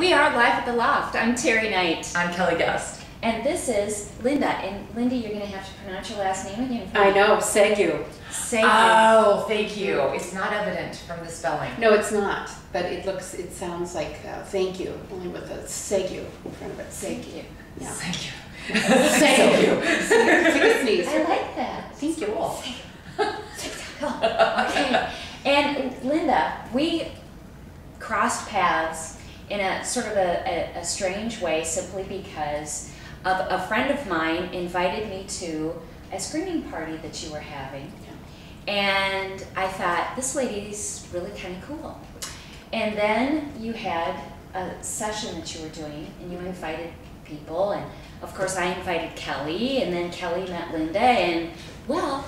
We are live at the Loft. I'm Terry Knight. I'm Kelly Guest. And this is Linda. And Linda, you're going to have to pronounce your last name again for me. I know, Saggau. Saggau. Oh, thank you. It's not evident from the spelling. No, it's not, but it sounds like thank you, only with a Saggau in front of it. Thank you. Yeah. Thank you. Thank you. Take a sneeze. I like that. Thank you. Okay. And Linda, we crossed paths in a sort of a strange way simply because of a friend of mine invited me to a screening party that you were having. Yeah. And I thought, this lady's really kind of cool. And then you had a session that you were doing and you invited people, and of course I invited Kelly, and then Kelly met Linda, and well,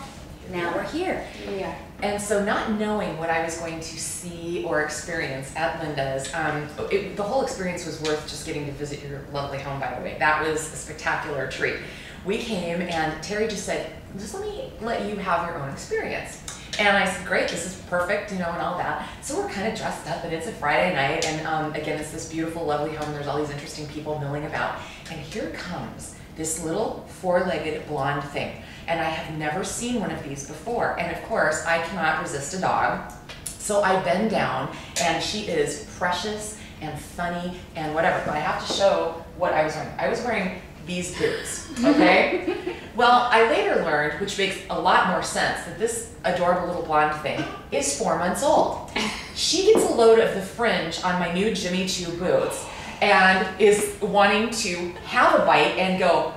now we're here. Yeah. And so not knowing what I was going to see or experience at Linda's, the whole experience was worth just getting to visit your lovely home, by the way. That was a spectacular treat. We came and Terry just said, just let you have your own experience. And I said, great, this is perfect, you know, and all that. So we're kind of dressed up, and it's a Friday night, and again, it's this beautiful, lovely home. There's all these interesting people milling about. And here comes this little four-legged blonde thing. And I have never seen one of these before. And of course, I cannot resist a dog. So I bend down, and she is precious and funny and whatever. But I have to show what I was wearing. I was wearing these boots, okay? Well, I later learned, which makes a lot more sense, that this adorable little blonde thing is 4 months old. She gets a load of the fringe on my new Jimmy Choo boots and is wanting to have a bite and go,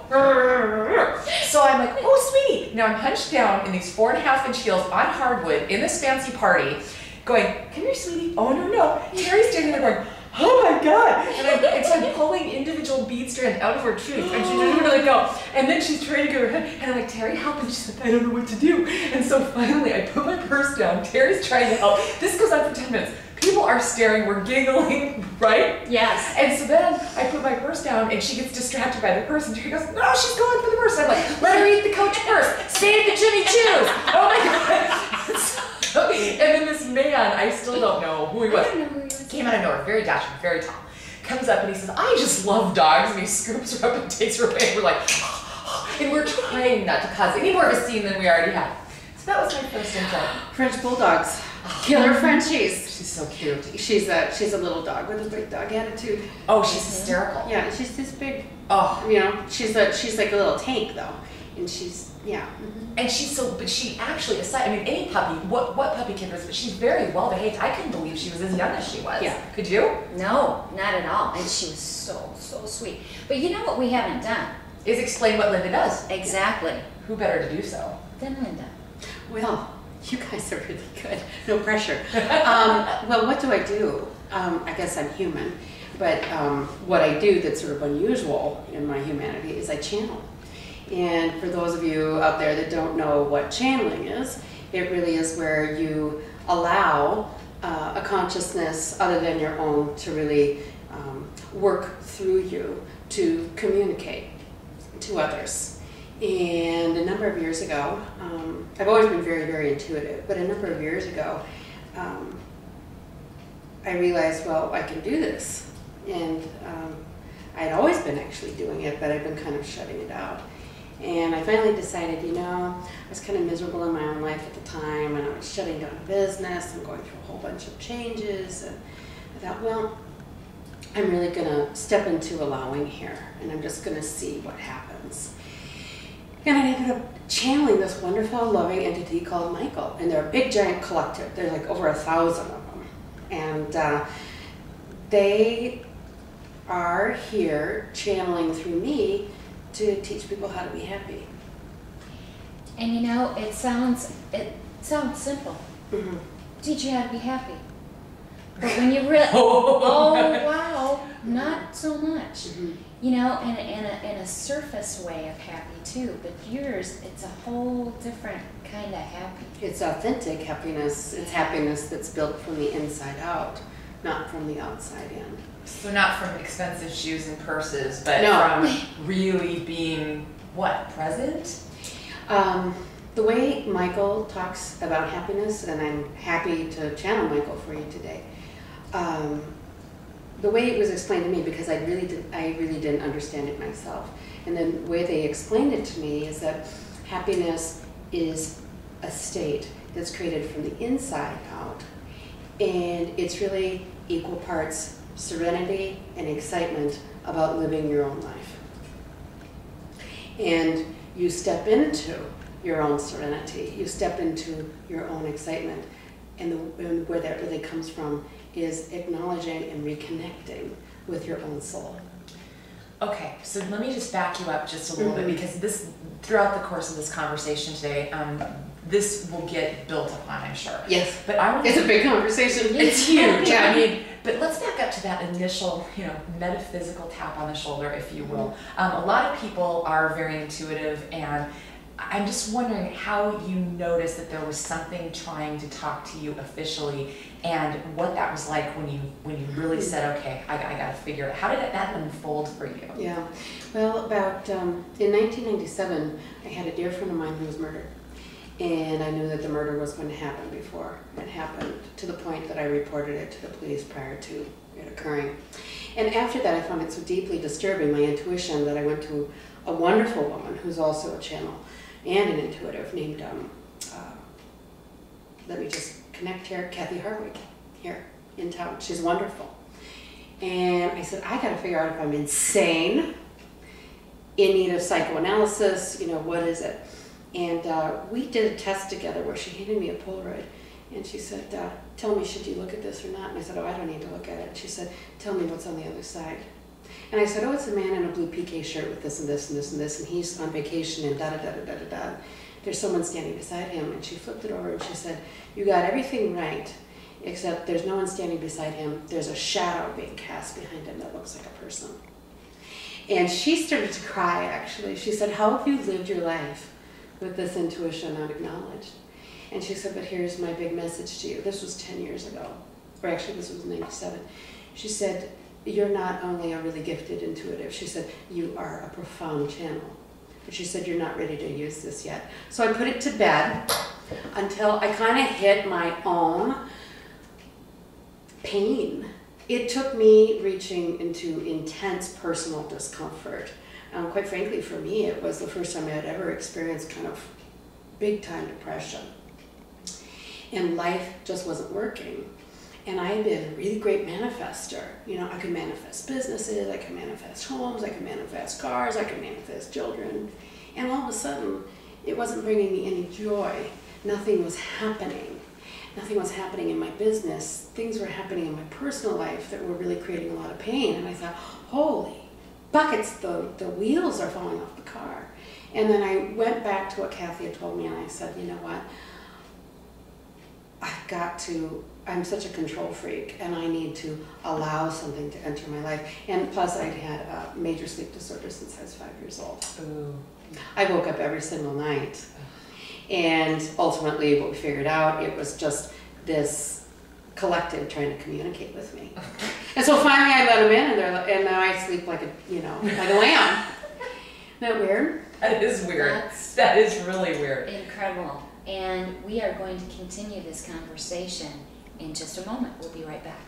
so I'm like, oh sweetie. Now I'm hunched down in these 4.5-inch heels on hardwood in this fancy party going, come here sweetie, oh no. Terry's standing there going, oh my God. And so I'm pulling individual bead strands out of her tooth, and she doesn't really go. And then she's trying to get her head, and I'm like, Terry, help. And she's like, I don't know what to do. And so finally I put my purse down. Terry's trying to help. This goes on for 10 minutes. People are staring, we're giggling, right? Yes. And so then I put my purse down, and she gets distracted by the purse, and Terry goes, no, she's going for the purse. I'm like, let her eat the Coach purse. Stay at the Jimmy Choo's. Oh my God. And then this man, I still don't know who he was. I don't know who he was. Came out of nowhere, very dashing, very tall. Comes up and he says, I just love dogs. And he scoops her up and takes her away. And we're like, and we're trying not to cause any more of a scene than we already had. So that was my first intro. French bulldogs. Killer Frenchies. She's so cute. She's a little dog with a big dog attitude. Oh, she's hysterical. Yeah, she's this big. Oh, You know, she's like a little tank though, and she's and she's so, but she actually, aside, I mean, any puppy, what puppy kid was, but she's very well behaved. I couldn't believe she was as young as she was. Yeah. Could you? No, not at all. And she was so sweet. But you know what we haven't done? Is explain what Linda does. Exactly. Who better to do so? Then Linda. Well, you guys are really good. No pressure. Well, what do I do? I guess I'm human, but what I do that's sort of unusual in my humanity is I channel. And for those of you out there that don't know what channeling is, it really is where you allow a consciousness other than your own to really work through you to communicate to others. And a number of years ago, I've always been very intuitive, but a number of years ago, I realized, well, I can do this. And I'd always been actually doing it, but I've been kind of shutting it out. And I finally decided, you know, I was kind of miserable in my own life at the time, and I was shutting down a business and going through a whole bunch of changes, and I thought, well, I'm really going to step into allowing here, and I'm just going to see what happens. And I ended up channeling this wonderful, loving entity called Michael, and they're a big, giant collective. There's like over 1,000 of them, and they are here channeling through me to teach people how to be happy. And you know, it sounds simple. Mm-hmm. Teach you how to be happy. But when you really, oh wow, not so much. Mm-hmm. You know, in a surface way of happy too. But yours, it's a whole different kind of happy. It's authentic happiness. It's happiness that's built from the inside out, not from the outside in. So not from expensive shoes and purses, but No. from really being, what, present? The way Michael talks about happiness, and I'm happy to channel Michael for you today, the way it was explained to me, because I really didn't understand it myself. And then the way they explained it to me is that happiness is a state that's created from the inside out. And it's really equal parts serenity and excitement about living your own life. And you step into your own serenity, you step into your own excitement. And where that really comes from is acknowledging and reconnecting with your own soul. Okay, so let me just back you up just a little bit, because this, throughout the course of this conversation today, this will get built upon, I'm sure. Yes, but I want it's a big conversation. It's huge. Yeah. I mean, but let's back up to that initial, metaphysical tap on the shoulder, if you will. A lot of people are very intuitive, and I'm just wondering how you noticed that there was something trying to talk to you officially, and what that was like when you really said, okay, I got to figure it out. How did that unfold for you? Yeah, well, about in 1997, I had a dear friend of mine who was murdered, and I knew that the murder was going to happen before it happened, to the point that I reported it to the police prior to it occurring. And after that, I found it so deeply disturbing, my intuition, that I went to a wonderful woman who's also a channel and an intuitive, named, let me just connect here, Kathy Hartwig, here in town. She's wonderful. And I said, I got to figure out if I'm insane, in need of psychoanalysis, what is it? And we did a test together where she handed me a Polaroid, and she said, tell me, should you look at this or not? And I said, oh, I don't need to look at it. And she said, tell me what's on the other side. And I said, oh, it's a man in a blue PK shirt with this and this and this and this, and he's on vacation and da-da-da-da-da-da-da. There's someone standing beside him. And she flipped it over and she said, you got everything right, except there's no one standing beside him. There's a shadow being cast behind him that looks like a person. And she started to cry, actually. She said, how have you lived your life with this intuition unacknowledged? And she said, but here's my big message to you. This was 10 years ago, or actually this was 97. She said, you're not only a really gifted intuitive, she said, you are a profound channel. But she said, you're not ready to use this yet. So I put it to bed until I kind of hit my own pain. It took me reaching into intense personal discomfort. Quite frankly, for me, it was the first time I had ever experienced kind of big time depression. And life just wasn't working. And I had been a really great manifester. I could manifest businesses, I could manifest homes, I could manifest cars, I could manifest children. And all of a sudden, it wasn't bringing me any joy. Nothing was happening. Nothing was happening in my business. Things were happening in my personal life that were really creating a lot of pain. And I thought, holy buckets, the wheels are falling off the car. And then I went back to what Kathy had told me, and I said, you know what? I'm such a control freak, and I need to allow something to enter my life. And plus, I'd had a major sleep disorder since I was 5 years old. Ooh. I woke up every single night. And ultimately, what we figured out, it was just this collective trying to communicate with me. And so finally, I let them in, and now I sleep like a lamb. Isn't that weird? That is weird. That is really weird. Incredible. And we are going to continue this conversation in just a moment. We'll be right back.